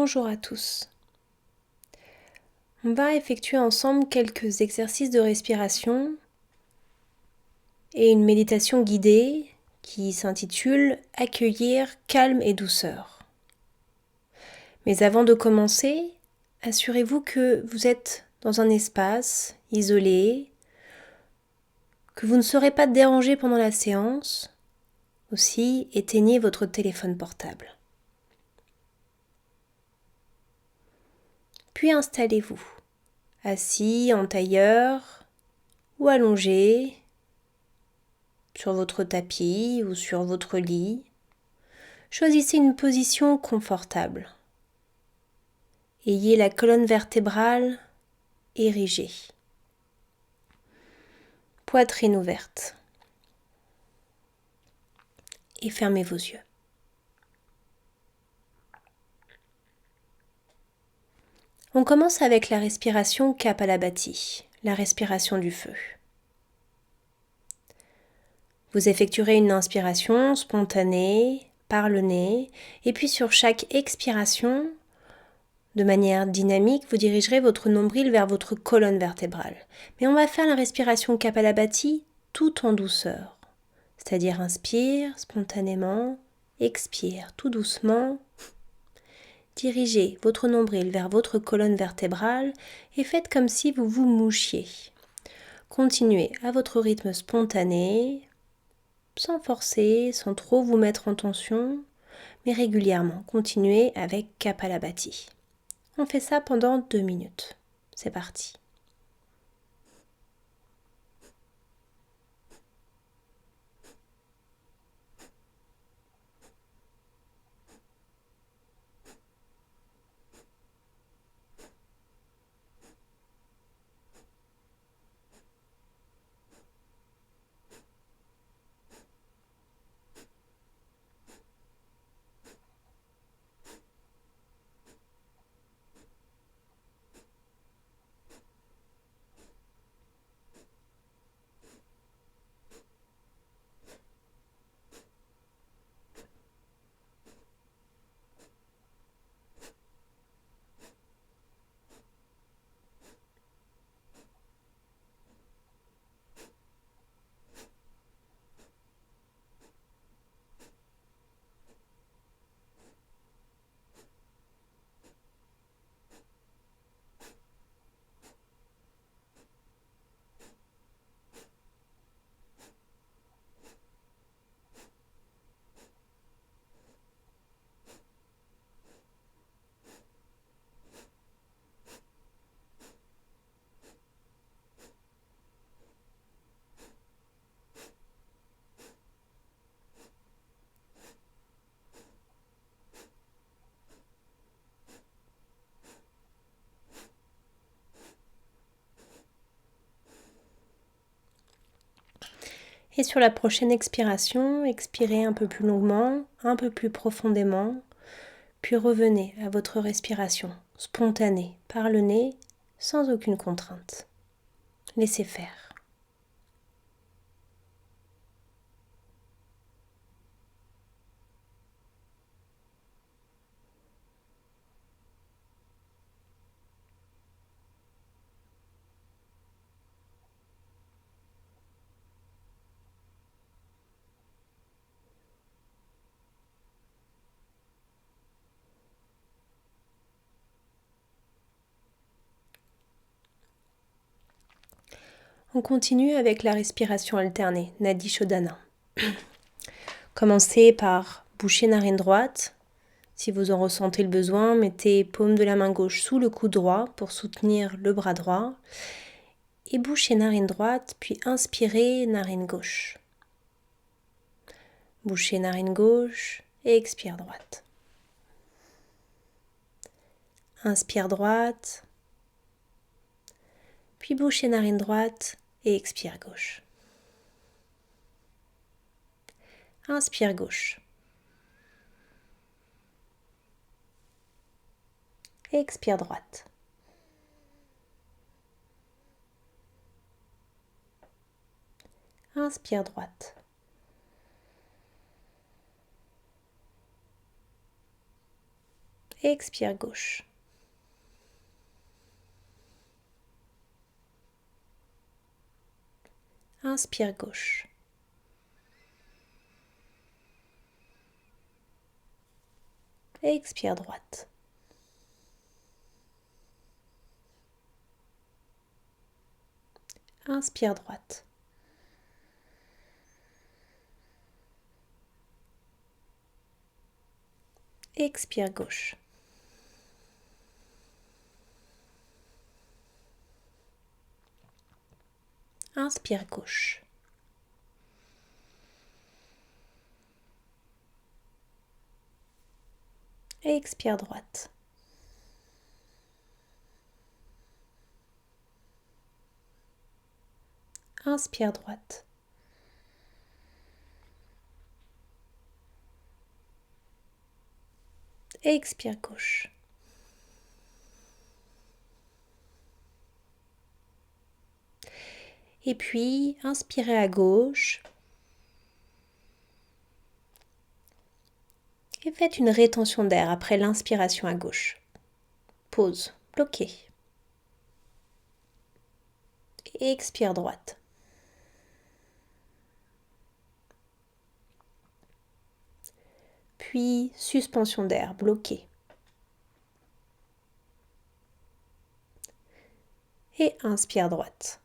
Bonjour à tous. On va effectuer ensemble quelques exercices de respiration et une méditation guidée qui s'intitule « Accueillir calme et douceur ». Mais avant de commencer, assurez-vous que vous êtes dans un espace isolé, que vous ne serez pas dérangé pendant la séance. Aussi, éteignez votre téléphone portable. Puis installez-vous, assis en tailleur ou allongé sur votre tapis ou sur votre lit. Choisissez une position confortable. Ayez la colonne vertébrale érigée. Poitrine ouverte. Et fermez vos yeux. On commence avec la respiration Kapalabhati, la respiration du feu. Vous effectuerez une inspiration spontanée par le nez et puis sur chaque expiration, de manière dynamique, vous dirigerez votre nombril vers votre colonne vertébrale. Mais on va faire la respiration Kapalabhati tout en douceur. C'est-à-dire inspire spontanément, expire tout doucement. Dirigez votre nombril vers votre colonne vertébrale et faites comme si vous vous mouchiez. Continuez à votre rythme spontané, sans forcer, sans trop vous mettre en tension, mais régulièrement. Continuez avec Kapalabhati. On fait ça pendant 2 minutes. C'est parti. Et sur la prochaine expiration, expirez un peu plus longuement, un peu plus profondément, puis revenez à votre respiration spontanée par le nez, sans aucune contrainte. Laissez faire. On continue avec la respiration alternée, Nadi Shodhana. Commencez par boucher narine droite. Si vous en ressentez le besoin, mettez paume de la main gauche sous le coude droit pour soutenir le bras droit. Et bouchez narine droite, puis inspirez narine gauche. Bouchez narine gauche et expire droite. Inspire droite, puis bouchez narine droite et expire gauche. Inspire gauche. Et expire droite. Inspire droite. Expire gauche. Inspire gauche. Expire droite. Inspire droite. Expire gauche. Inspire gauche. Expire droite. Inspire droite. Expire gauche. Et puis, inspirez à gauche. Et faites une rétention d'air après l'inspiration à gauche. Pause, bloquez. Expire droite. Puis, suspension d'air, bloqué. Et inspire droite.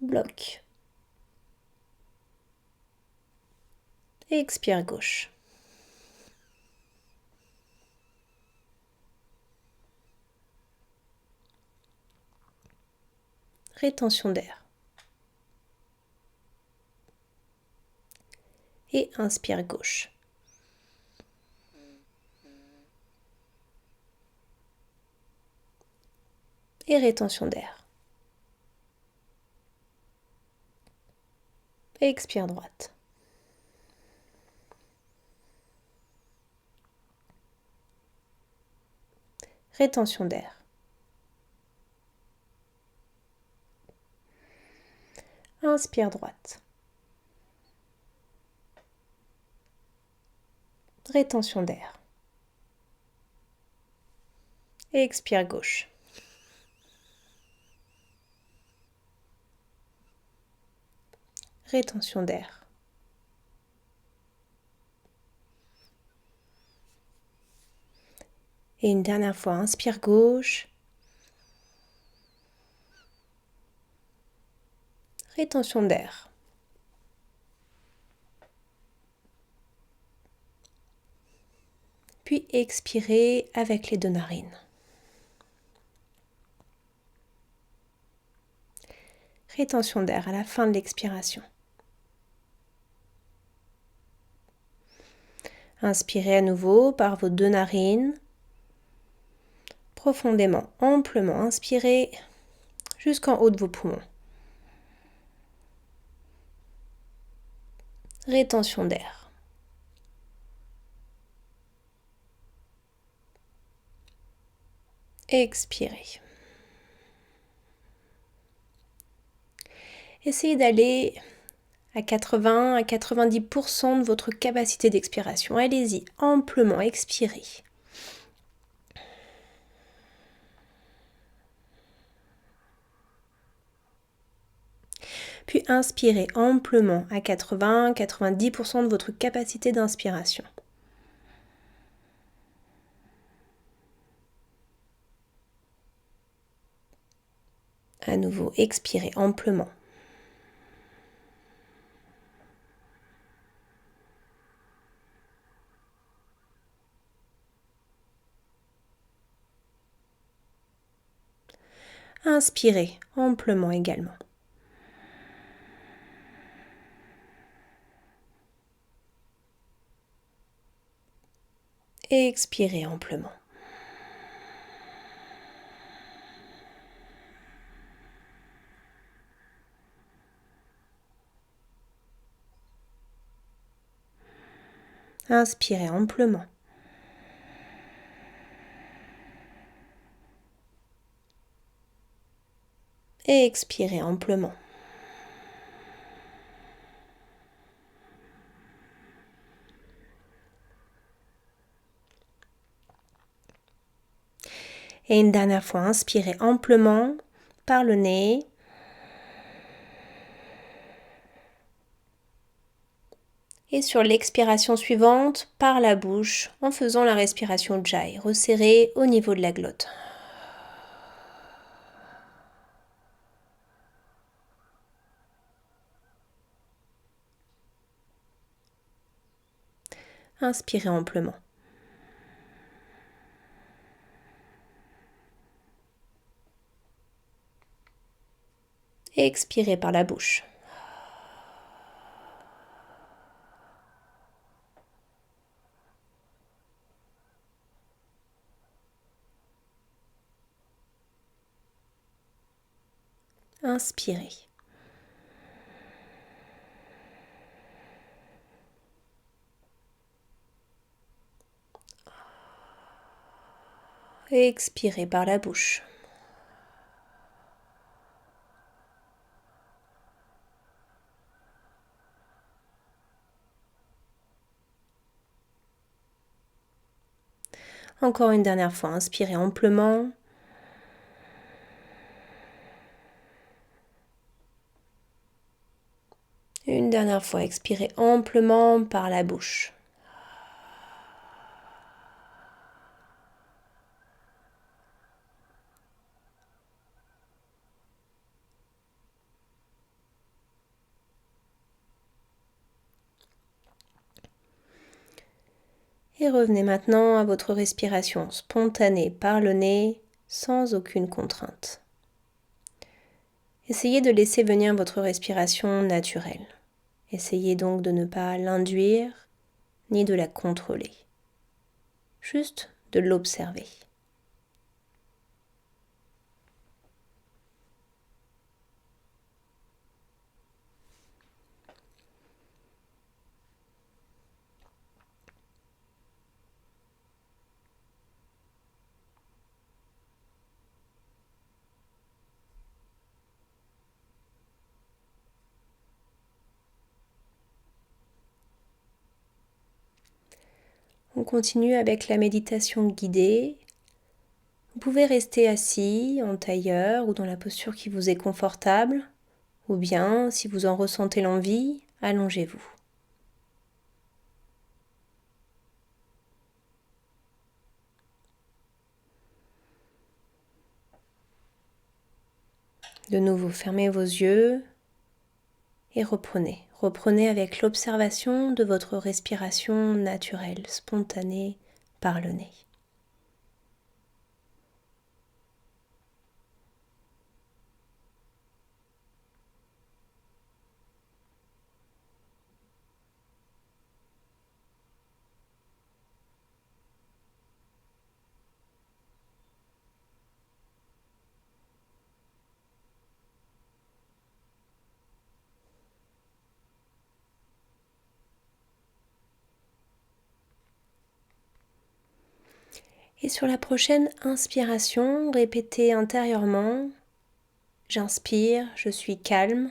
Bloc. Expire gauche. Rétention d'air. Et inspire gauche. Et rétention d'air. Expire droite. Rétention d'air. Inspire droite. Rétention d'air. Expire gauche. Rétention d'air. Et une dernière fois, inspire gauche. Rétention d'air. Puis expirez avec les deux narines. Rétention d'air à la fin de l'expiration. Inspirez à nouveau par vos deux narines. Profondément, amplement inspirez jusqu'en haut de vos poumons. Rétention d'air. Expirez. Essayez d'aller à 80 à 90% de votre capacité d'expiration. Allez-y, amplement, expirez. Puis inspirez amplement à 80 à 90% de votre capacité d'inspiration. À nouveau, expirez amplement. Inspirez amplement également. Expirez amplement. Inspirez amplement. Et expirez amplement. Et une dernière fois, inspirez amplement par le nez. Et sur l'expiration suivante, par la bouche, en faisant la respiration Ujjayi, resserrée au niveau de la glotte. Inspirez amplement. Et expirez par la bouche. Inspirez. Et expirez par la bouche. Encore une dernière fois, inspirez amplement. Une dernière fois, expirez amplement par la bouche. Et revenez maintenant à votre respiration spontanée par le nez, sans aucune contrainte. Essayez de laisser venir votre respiration naturelle. Essayez donc de ne pas l'induire ni de la contrôler. Juste de l'observer. On continue avec la méditation guidée. Vous pouvez rester assis en tailleur ou dans la posture qui vous est confortable, ou bien, si vous en ressentez l'envie, allongez-vous. De nouveau, fermez vos yeux et reprenez. Reprenez avec l'observation de votre respiration naturelle, spontanée par le nez. Et sur la prochaine inspiration, répétez intérieurement « J'inspire, je suis calme ».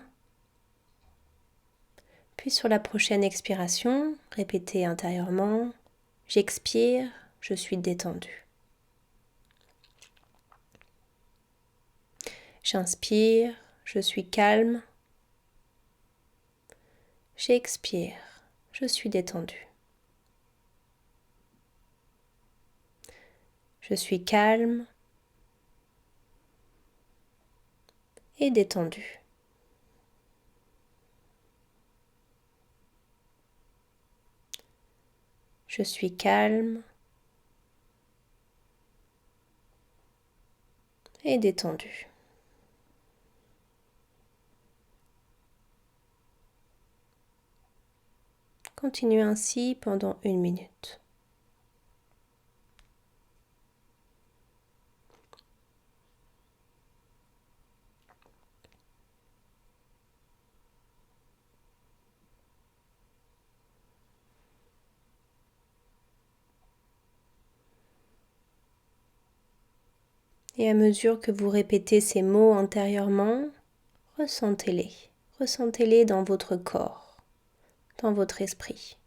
Puis sur la prochaine expiration, répétez intérieurement « J'expire, je suis détendu ». J'inspire, je suis calme. J'expire, je suis détendu. Je suis calme et détendu. Je suis calme et détendu. Continuez ainsi pendant 1 minute. Et à mesure que vous répétez ces mots intérieurement, ressentez-les. Ressentez-les dans votre corps, dans votre esprit.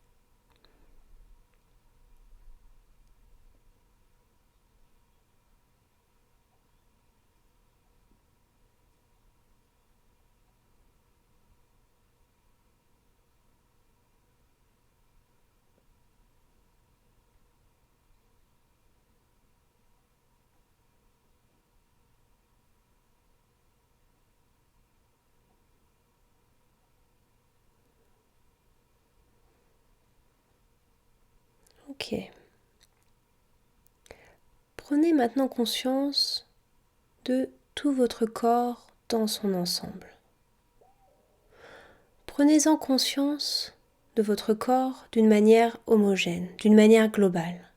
Ok. Prenez maintenant conscience de tout votre corps dans son ensemble. Prenez-en conscience de votre corps d'une manière homogène, d'une manière globale.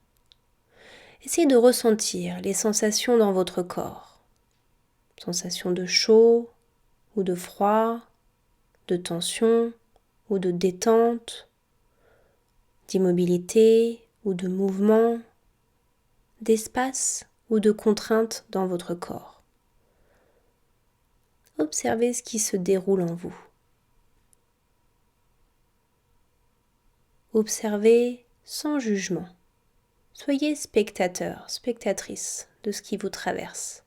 Essayez de ressentir les sensations dans votre corps. Sensations de chaud ou de froid, de tension ou de détente, d'immobilité ou de mouvement, d'espace ou de contrainte dans votre corps. Observez ce qui se déroule en vous. Observez sans jugement. Soyez spectateur, spectatrice de ce qui vous traverse.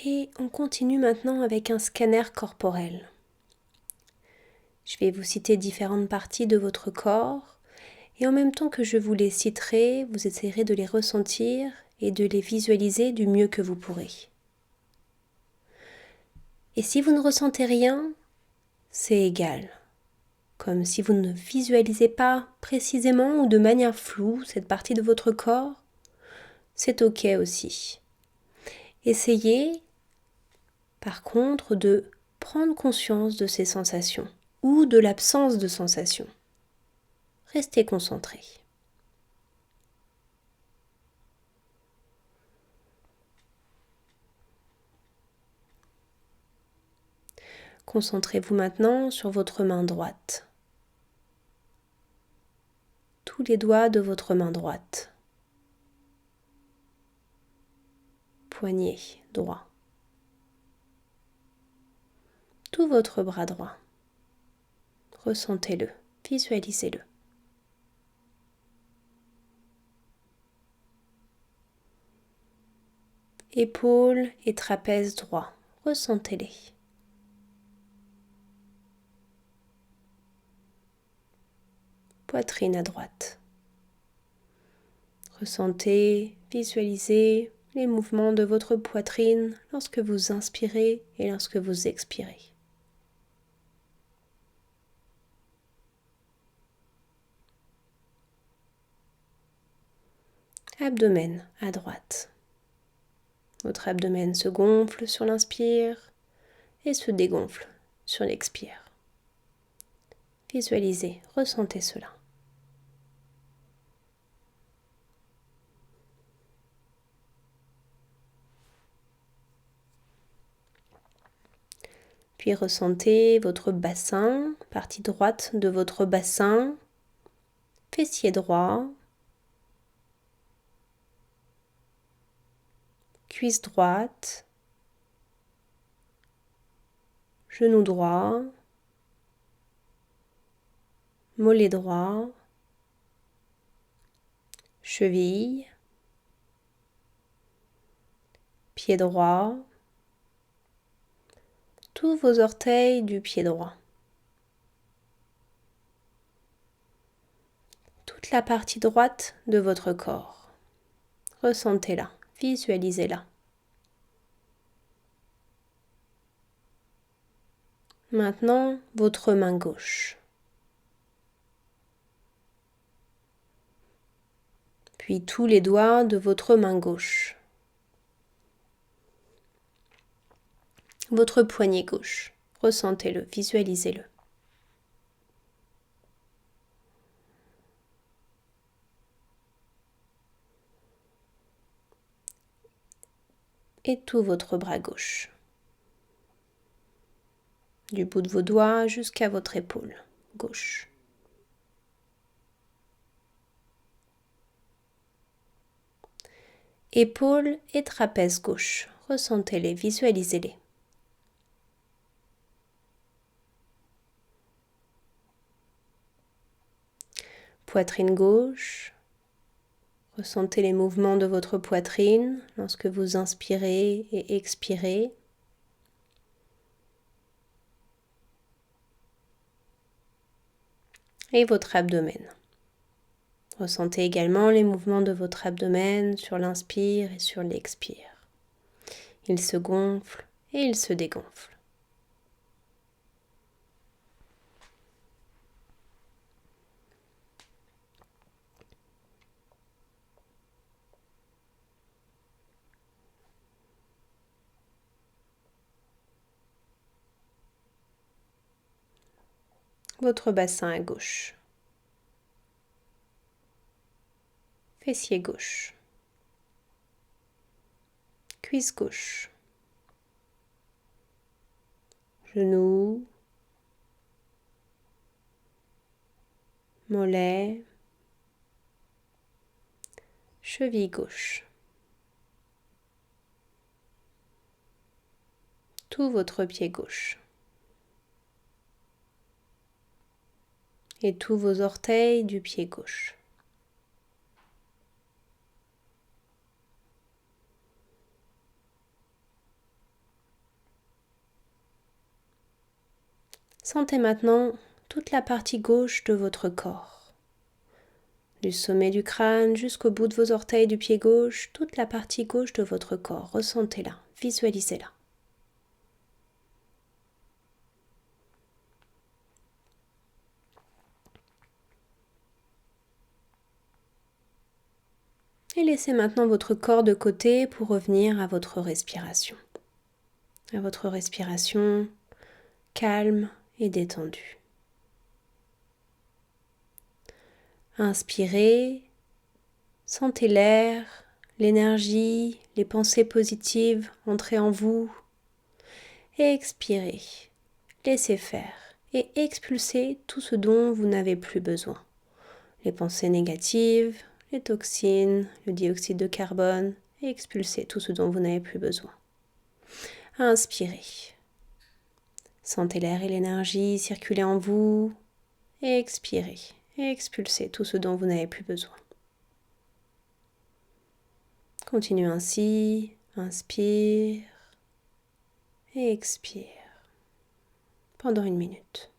Et on continue maintenant avec un scanner corporel. Je vais vous citer différentes parties de votre corps et en même temps que je vous les citerai, vous essayerez de les ressentir et de les visualiser du mieux que vous pourrez. Et si vous ne ressentez rien, c'est égal. Comme si vous ne visualisez pas précisément ou de manière floue cette partie de votre corps, c'est ok aussi. Essayez par contre de prendre conscience de ces sensations ou de l'absence de sensations. Restez concentré. Concentrez-vous maintenant sur votre main droite. Tous les doigts de votre main droite. Poignet droit. Tout votre bras droit. Ressentez-le, visualisez-le. Épaules et trapèze droit, ressentez-les. Poitrine à droite. Ressentez, visualisez les mouvements de votre poitrine lorsque vous inspirez et lorsque vous expirez. Abdomen à droite. Votre abdomen se gonfle sur l'inspire et se dégonfle sur l'expire. Visualisez, ressentez cela. Puis ressentez votre bassin, partie droite de votre bassin, fessier droit, cuisse droite, genou droit, mollet droit, cheville, pied droit, tous vos orteils du pied droit. Toute la partie droite de votre corps. Ressentez-la, visualisez-la. Maintenant, votre main gauche. Puis tous les doigts de votre main gauche. Votre poignet gauche. Ressentez-le, visualisez-le. Et tout votre bras gauche. Du bout de vos doigts jusqu'à votre épaule gauche. épaules et trapèze gauche. Ressentez-les, visualisez-les. Poitrine gauche. Ressentez les mouvements de votre poitrine lorsque vous inspirez et expirez. Et votre abdomen. Ressentez également les mouvements de votre abdomen sur l'inspire et sur l'expire. Il se gonfle et il se dégonfle. Votre bassin à gauche. Fessier gauche. Cuisse gauche. Genou. Mollet. Cheville gauche. Tout votre pied gauche. Et tous vos orteils du pied gauche. Sentez maintenant toute la partie gauche de votre corps. Du sommet du crâne jusqu'au bout de vos orteils du pied gauche, toute la partie gauche de votre corps. Ressentez-la, visualisez-la. Et laissez maintenant votre corps de côté pour revenir à votre respiration. À votre respiration calme et détendue. Inspirez, sentez l'air, l'énergie, les pensées positives entrer en vous. Et expirez, laissez faire et expulsez tout ce dont vous n'avez plus besoin. Les pensées négatives, les toxines, le dioxyde de carbone, et expulsez tout ce dont vous n'avez plus besoin. Inspirez. Sentez l'air et l'énergie circuler en vous. Et expirez. Et expulsez tout ce dont vous n'avez plus besoin. Continuez ainsi. Inspire. Et expire. Pendant 1 minute.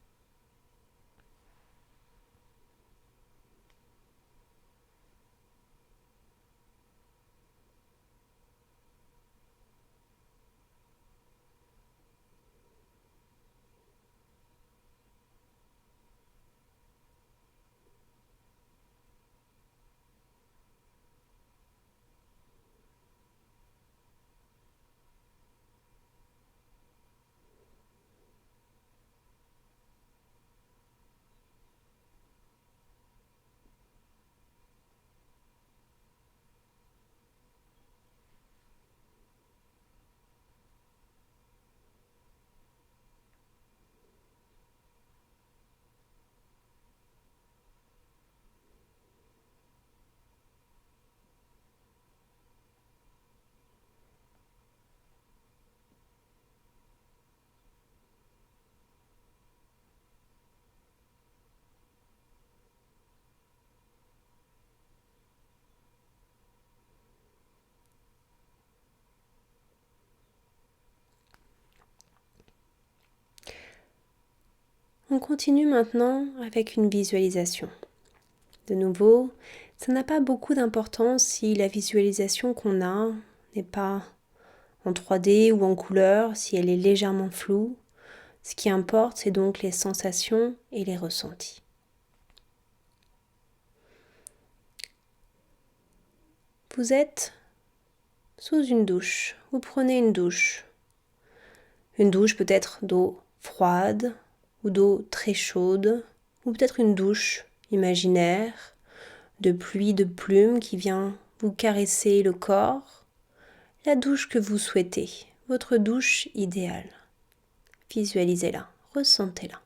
On continue maintenant avec une visualisation. De nouveau, ça n'a pas beaucoup d'importance si la visualisation qu'on a n'est pas en 3D ou en couleur, si elle est légèrement floue. Ce qui importe, c'est donc les sensations et les ressentis. Vous êtes sous une douche, vous prenez une douche. Une douche peut-être d'eau froide ou d'eau très chaude, ou peut-être une douche imaginaire de pluie de plumes qui vient vous caresser le corps. La douche que vous souhaitez, votre douche idéale. Visualisez-la, ressentez-la.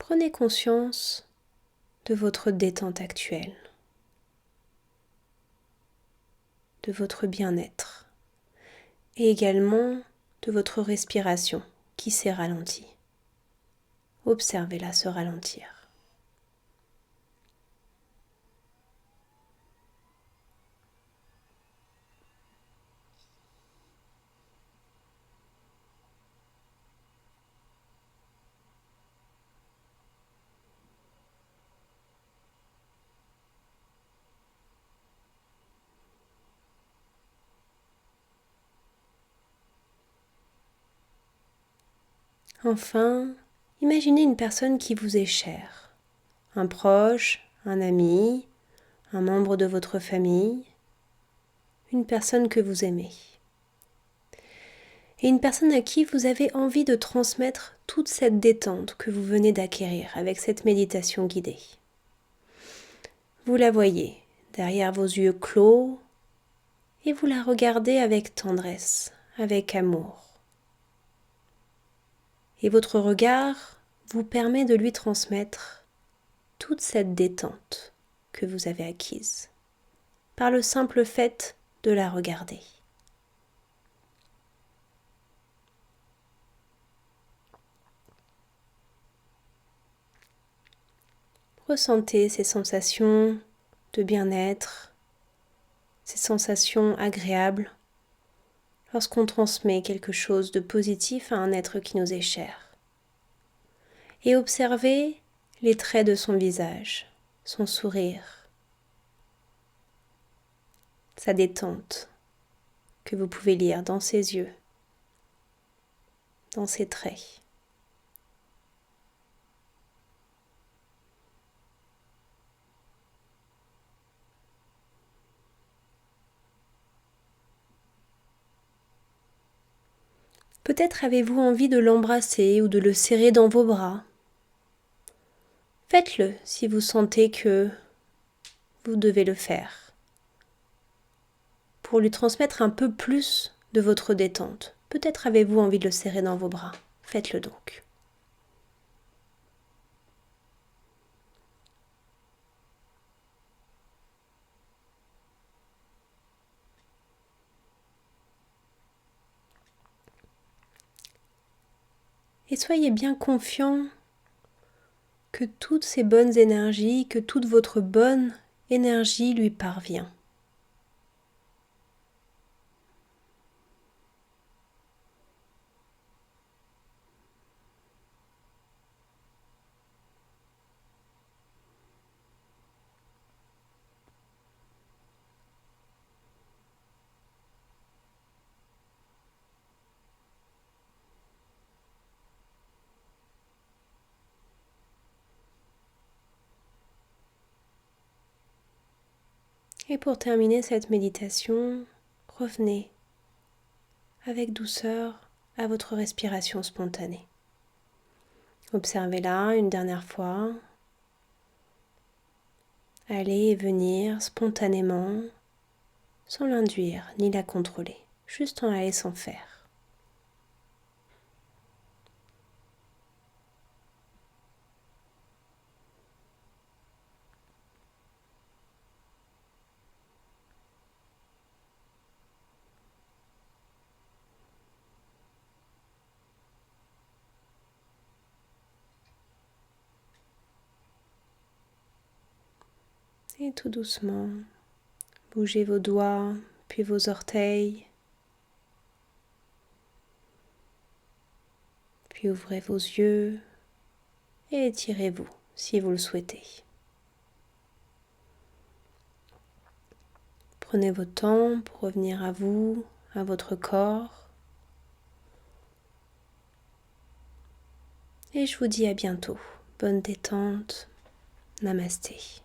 prenez conscience de votre détente actuelle, de votre bien-être et également de votre respiration qui s'est ralentie. Observez-la se ralentir. Enfin, imaginez une personne qui vous est chère, un proche, un ami, un membre de votre famille, une personne que vous aimez. Et une personne à qui vous avez envie de transmettre toute cette détente que vous venez d'acquérir avec cette méditation guidée. Vous la voyez derrière vos yeux clos et vous la regardez avec tendresse, avec amour. Et votre regard vous permet de lui transmettre toute cette détente que vous avez acquise par le simple fait de la regarder. Ressentez ces sensations de bien-être, ces sensations agréables lorsqu'on transmet quelque chose de positif à un être qui nous est cher. Et observez les traits de son visage, son sourire, sa détente que vous pouvez lire dans ses yeux, dans ses traits. Peut-être avez-vous envie de l'embrasser ou de le serrer dans vos bras. Faites-le si vous sentez que vous devez le faire, pour lui transmettre un peu plus de votre détente. Peut-être avez-vous envie de le serrer dans vos bras. Faites-le donc. Et soyez bien confiant que toutes ces bonnes énergies, que toute votre bonne énergie lui parvient. Et pour terminer cette méditation, revenez avec douceur à votre respiration spontanée. Observez-la une dernière fois. Aller et venir spontanément, sans l'induire ni la contrôler, juste en la laissant faire. Et tout doucement, bougez vos doigts, puis vos orteils, puis ouvrez vos yeux et étirez-vous si vous le souhaitez. Prenez votre temps pour revenir à vous, à votre corps. Et je vous dis à bientôt. Bonne détente. Namasté.